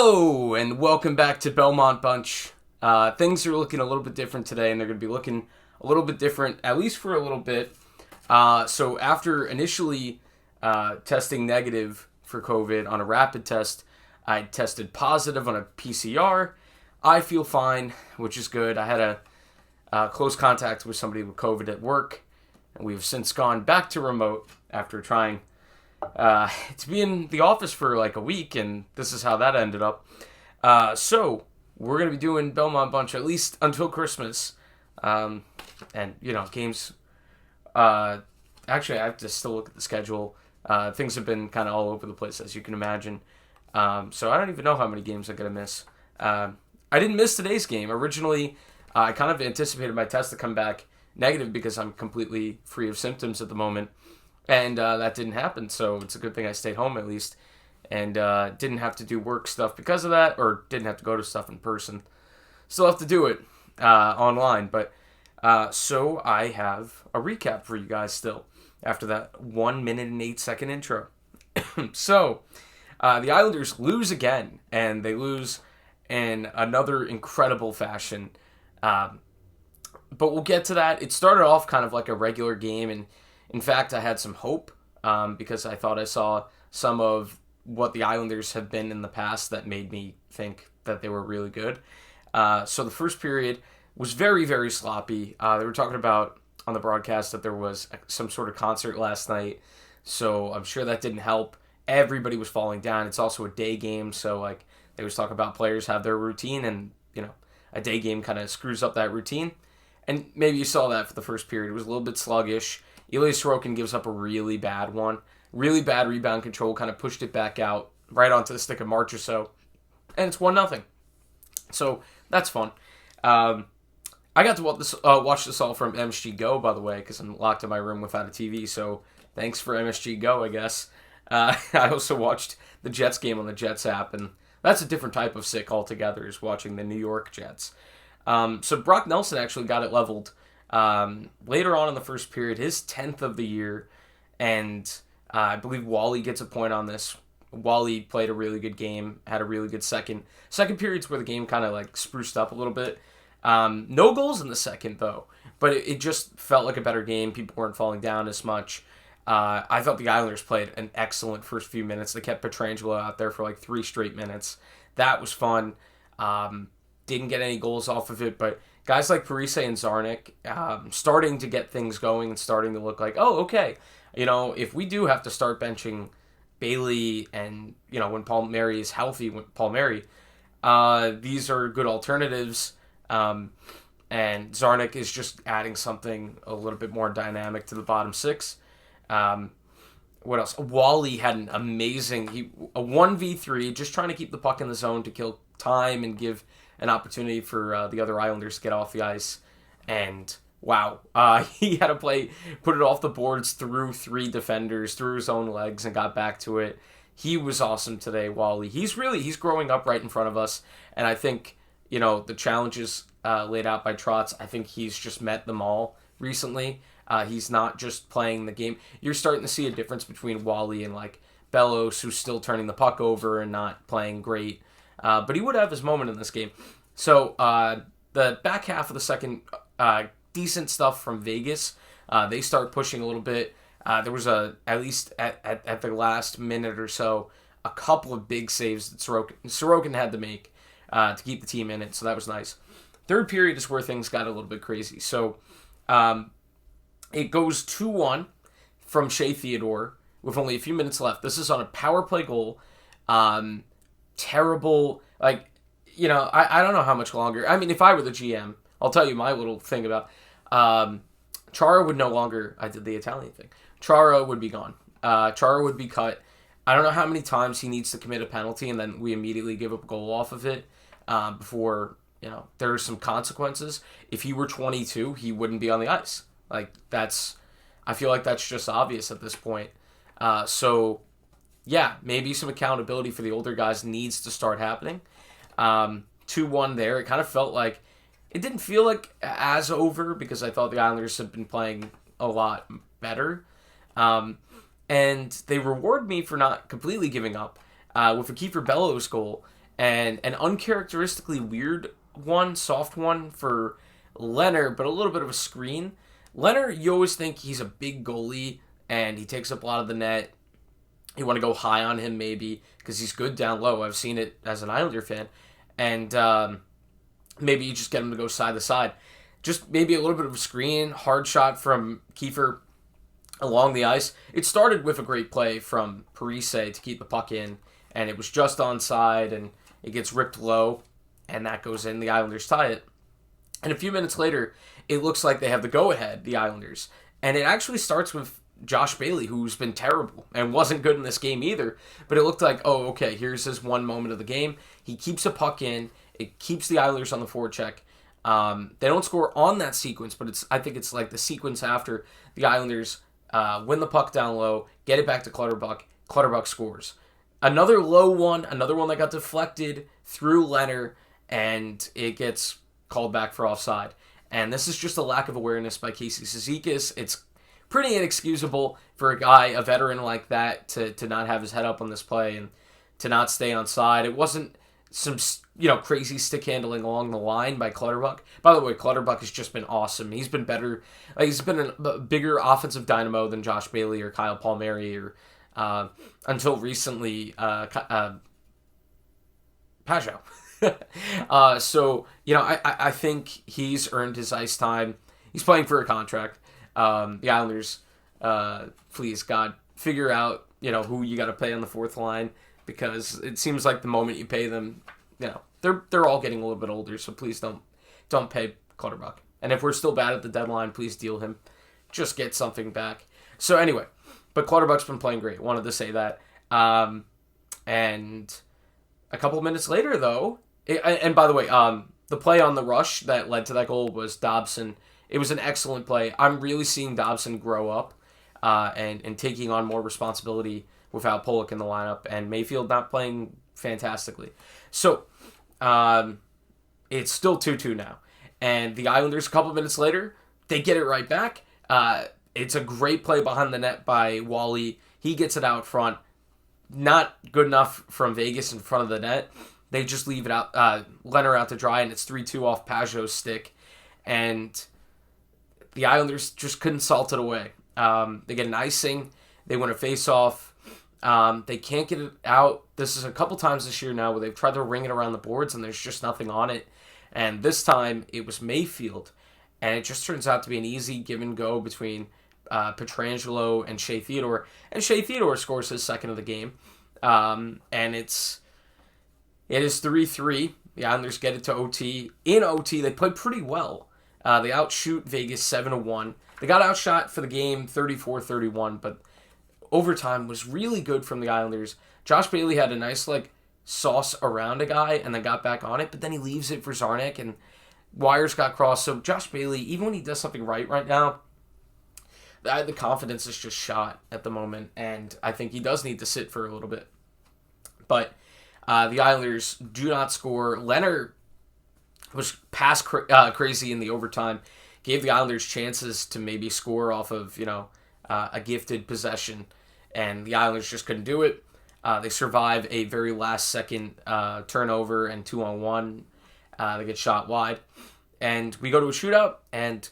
Hello, and welcome back to Belmont Bunch. Things are looking a little bit different today, and they're going to be looking a little bit different, at least for a little bit. So after initially testing negative for COVID on a rapid test, I tested positive on a PCR. I feel fine, which is good. I had a close contact with somebody with COVID at work, and we've since gone back to remote after trying to be in the office for like a week, and this is how that ended up. So we're gonna be doing Belmont Bunch at least until Christmas, and games. Actually, I have to still look at the schedule. Things have been kind of all over the place, as you can imagine. So I don't even know how many games I'm gonna miss. I didn't miss today's game. Originally, I kind of anticipated my test to come back negative because I'm completely free of symptoms at the moment. And that didn't happen, so it's a good thing I stayed home at least. And didn't have to do work stuff because of that, or didn't have to go to stuff in person. Still have to do it online, but so I have a recap for you guys still, after that 1 minute and 8 second intro. So, the Islanders lose again, and they lose in another incredible fashion. But we'll get to that. It started off kind of like a regular game, and in fact, I had some hope because I thought I saw some of what the Islanders have been in the past that made me think that they were really good. So the first period was very, very sloppy. They were talking about on the broadcast that there was some sort of concert last night, so I'm sure that didn't help. Everybody was falling down. It's also a day game, so like they was talking about players have their routine, and a day game kind of screws up that routine. And maybe you saw that for the first period. It was a little bit sluggish. Ilya Sorokin gives up a really bad one. Really bad rebound control, kind of pushed it back out right onto the stick of Marchessault. And it's 1-0. So that's fun. I got to watch this all from MSG Go, by the way, because I'm locked in my room without a TV. So thanks for MSG Go, I guess. I also watched the Jets game on the Jets app, and that's a different type of sick altogether, is watching the New York Jets. So Brock Nelson actually got it leveled later on in the first period, his 10th of the year, and I believe Wally gets a point on this. Wally played a really good game, had a really good second period's where the game kind of like spruced up a little bit. No goals in the second though, but it just felt like a better game. People weren't falling down as much. I thought the Islanders played an excellent first few minutes. They kept Pietrangelo out there for like 3 straight minutes. That was fun. Didn't get any goals off of it, but guys like Parise and Zarnik starting to get things going and starting to look like, oh, okay, if we do have to start benching Bailey and, when Palmieri is healthy, these are good alternatives. And Zarnik is just adding something a little bit more dynamic to the bottom six. What else? Wally had an amazing, a 1v3, just trying to keep the puck in the zone to kill time and give an opportunity for the other Islanders to get off the ice. And wow, he had to put it off the boards through 3 defenders, through his own legs, and got back to it. He was awesome today, Wally. He's growing up right in front of us. And I think, the challenges laid out by Trotz, I think he's just met them all recently. He's not just playing the game. You're starting to see a difference between Wally and like Bellows, who's still turning the puck over and not playing great. But he would have his moment in this game. So the back half of the second, decent stuff from Vegas. They start pushing a little bit. There was at least at the last minute or so, a couple of big saves that Sorokin had to make to keep the team in it. So that was nice. Third period is where things got a little bit crazy. So it goes 2-1 from Shea Theodore with only a few minutes left. This is on a power play goal. Terrible, I don't know how much longer. I mean, if I were the GM, I'll tell you my little thing about Chara would no longer, I did the Italian thing. Chara would be gone. Chara would be cut. I don't know how many times he needs to commit a penalty and then we immediately give up a goal off of it before, there are some consequences. If he were 22, he wouldn't be on the ice. I feel like that's just obvious at this point. So yeah, maybe some accountability for the older guys needs to start happening. 2-1 there. It kind of felt like, it didn't feel like as over because I thought the Islanders had been playing a lot better. And they reward me for not completely giving up with a Kiefer Bellows goal. and an uncharacteristically weird one, soft one for Leonard, but a little bit of a screen. Leonard, you always think he's a big goalie and he takes up a lot of the net. You want to go high on him maybe because he's good down low. I've seen it as an Islander fan. And maybe you just get him to go side to side. Just maybe a little bit of a screen, hard shot from Kiefer along the ice. It started with a great play from Parise to keep the puck in, and it was just onside, and it gets ripped low, and that goes in. The Islanders tie it. And a few minutes later, it looks like they have the go-ahead, the Islanders. And it actually starts with Josh Bailey, who's been terrible and wasn't good in this game either. But it looked like, oh, okay, here's his one moment of the game. He keeps a puck in. It keeps the Islanders on the forecheck. They don't score on that sequence, but I think it's like the sequence after the Islanders win the puck down low, get it back to Clutterbuck. Clutterbuck scores. Another low one, another one that got deflected through Leonard, and it gets called back for offside. And this is just a lack of awareness by Casey Cizikas. It's pretty inexcusable for a guy, a veteran like that, to not have his head up on this play and to not stay on side. It wasn't some crazy stick handling along the line by Clutterbuck. By the way, Clutterbuck has just been awesome. He's been better. He's been a bigger offensive dynamo than Josh Bailey or Kyle Palmieri or until recently Pajot. So, I think he's earned his ice time. He's playing for a contract. The Islanders, please, God, figure out, who you got to pay on the fourth line, because it seems like the moment you pay them, they're all getting a little bit older, so please don't pay Clutterbuck. And if we're still bad at the deadline, please deal him. Just get something back. So anyway, but Clutterbuck's been playing great. Wanted to say that. And a couple minutes later, though, and by the way, the play on the rush that led to that goal was Dobson. It was an excellent play. I'm really seeing Dobson grow up and taking on more responsibility without Pollock in the lineup, and Mayfield not playing fantastically. So it's still 2-2 now. And the Islanders, a couple minutes later, they get it right back. It's a great play behind the net by Wally. He gets it out front. Not good enough from Vegas in front of the net. They just leave it out, Leonard out to dry, and it's 3-2 off Pajot's stick. And the Islanders just couldn't salt it away. They get an icing. They win a face-off. They can't get it out. This is a couple times this year now where they've tried to ring it around the boards, and there's just nothing on it. And this time, it was Mayfield. And it just turns out to be an easy give-and-go between Pietrangelo and Shea Theodore. And Shea Theodore scores his second of the game. And it is 3-3. The Islanders get it to OT. In OT, they played pretty well. They outshoot Vegas 7-1. They got outshot for the game 34-31, but overtime was really good from the Islanders. Josh Bailey had a nice sauce around a guy and then got back on it, but then he leaves it for Zarnik and wires got crossed. So Josh Bailey, even when he does something right now, the confidence is just shot at the moment, and I think he does need to sit for a little bit. But the Islanders do not score. Leonard was past crazy in the overtime, gave the Islanders chances to maybe score off of a gifted possession, and the Islanders just couldn't do it. They survive a very last second turnover and 2-on-1. They get shot wide, and we go to a shootout, and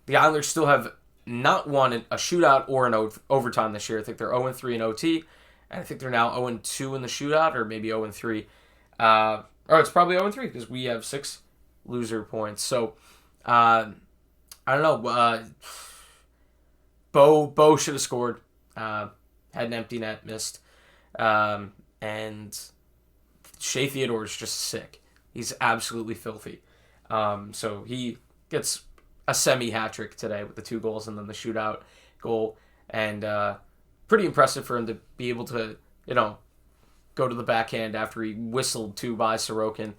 the Islanders still have not won a shootout or an overtime this year. I think they're 0-3 in OT, and I think they're now 0-2 in the shootout, or maybe 0-3. It's probably 0-3 because we have 6 loser points. So, I don't know. Bo should have scored. Had an empty net, missed. And Shea Theodore is just sick. He's absolutely filthy. So he gets a semi-hat trick today with the 2 goals and then the shootout goal. And pretty impressive for him to be able to, go to the backhand after he whistled 2 by Sorokin.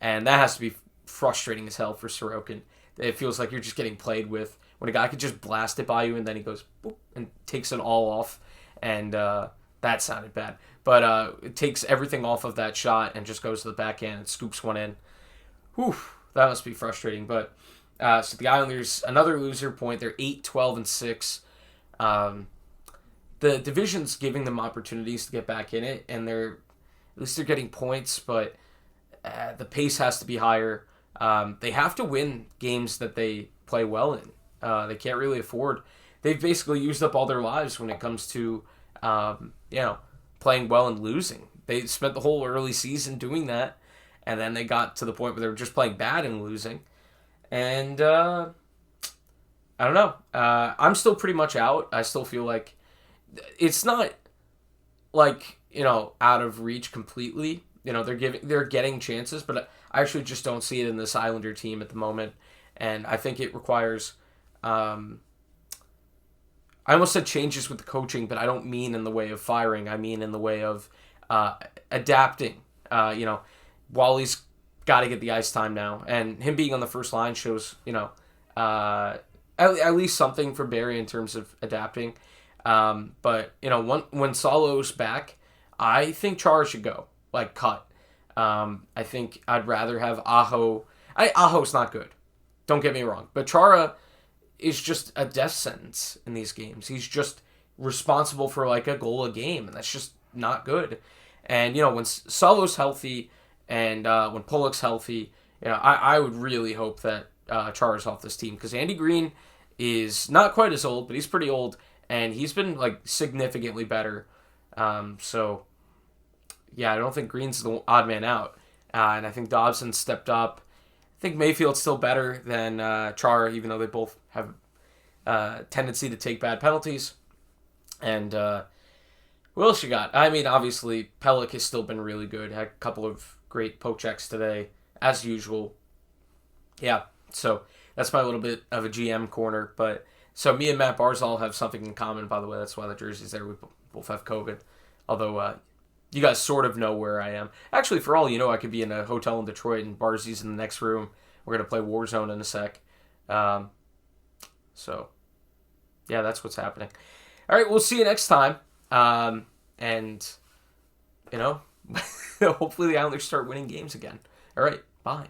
And that has to be frustrating as hell for Sorokin. It feels like you're just getting played with when a guy could just blast it by you and then he goes boop, and takes it all off. And that sounded bad. But it takes everything off of that shot and just goes to the backhand and scoops one in. Whew, that must be frustrating. But so the Islanders, another loser point. They're 8-12-6. The division's giving them opportunities to get back in it, and at least they're getting points. But The pace has to be higher. They have to win games that they play well in. They can't really afford. They've basically used up all their lives when it comes to, playing well and losing. They spent the whole early season doing that, and then they got to the point where they were just playing bad and losing. And I don't know. I'm still pretty much out. I still feel like it's not like out of reach completely. They're getting chances, but I actually just don't see it in this Islander team at the moment. And I think it requires. I almost said changes with the coaching, but I don't mean in the way of firing. I mean in the way of adapting. Wally's got to get the ice time now, and him being on the first line shows at least something for Barrie in terms of adapting. But when Salo's back, I think Chara should go, cut. I think I'd rather have Aho. Aho's not good. Don't get me wrong, but Chara is just a death sentence in these games. He's just responsible for a goal a game, and that's just not good. And when Salo's healthy and when Pulock's healthy, I would really hope that Chara's off this team, because Andy Green is not quite as old, but he's pretty old, and he's been significantly better. So yeah, I don't think Green's the odd man out, and I think Dobson stepped up. I think Mayfield's still better than Chara, even though they both have a tendency to take bad penalties. And what else you got? I mean, obviously, Pelech has still been really good. Had a couple of great poke checks today, as usual. Yeah, so that's my little bit of a GM corner. But so me and Matt Barzal have something in common, by the way. That's why the jersey's there. We both have COVID. Although you guys sort of know where I am. Actually, for all you know, I could be in a hotel in Detroit and Barzy's in the next room. We're going to play Warzone in a sec. So, yeah, that's what's happening. All right, we'll see you next time. And, hopefully the Islanders start winning games again. All right, bye.